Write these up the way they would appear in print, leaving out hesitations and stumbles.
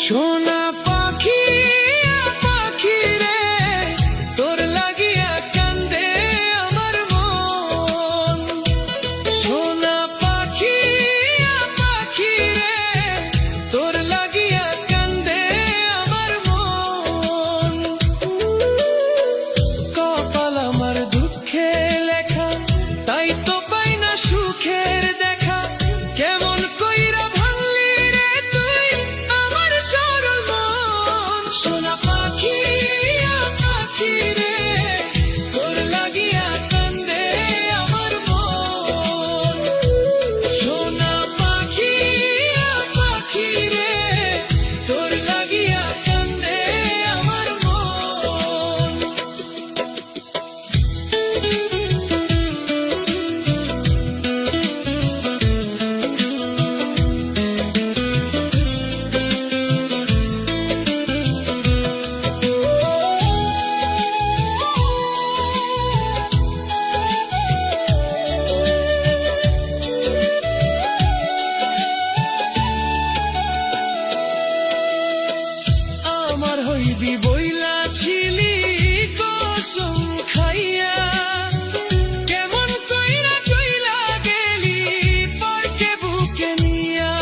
সোনা পাখি পাখি রে, তোর লাগিয়া কান্দে আমার মন। সোনা পাখি পাখি রে, তোর লাগিয়া কান্দে আমার মন। কপাল আমার দুঃখে লেখা, তাই তো পাই না সুখের দেখা। কেমন কইরা ভাঙলি রে তুই আমার সরল মন। সোনা পাখি পাখি রে, তোর লাগিয়া কান্দে আমার মন। সোনা পাখি পাখি রে, তোর লাগিয়া কান্দে আমার মন। আমার হইবি বইলা ছিলি কসম খাইয়া, কেমন কইরা চইলা গেলি পরকে বুকে নিয়া।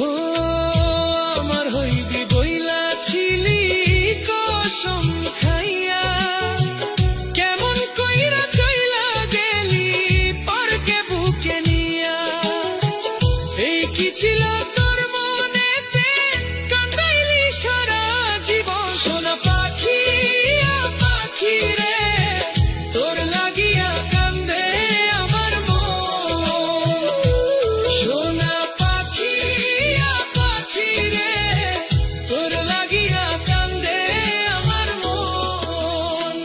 ও আমার হইবি বইলা ছিলি কসম খাইয়া, কেমন কইরা চইলা গেলি পরকে বুকে নিয়া। এই কি ছিল তোর মনেতে, কান্দাইলি সারা জীবন। সোনা পাখি পাখি রে, তোর লাগিয়া কান্দে আমার মন। সোনা পাখি পাখি রে, তোর লাগিয়া কান্দে আমার মন।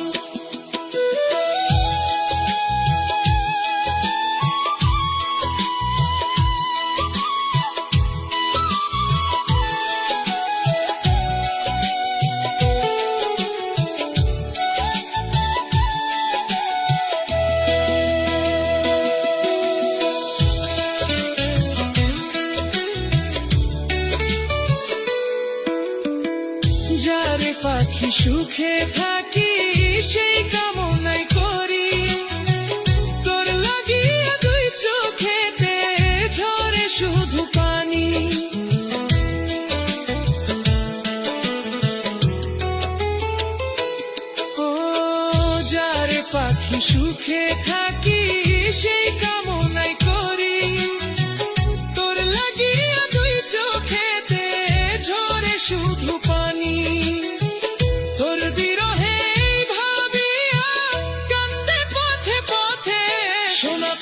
যারে পাখি সুখে থাকি সেই কামনাই করি, তোর লাগিয়া দুই চোখেতে ঝরে শুধু পানি। ও যারে পাখি সুখে থাকি সেই কামনাই করি, তোর লাগিয়া দুই চোখেতে ঝরে শুধু পানি। তোর বিরহে ভাবিয়া কান্দে পথে পথে সোনা।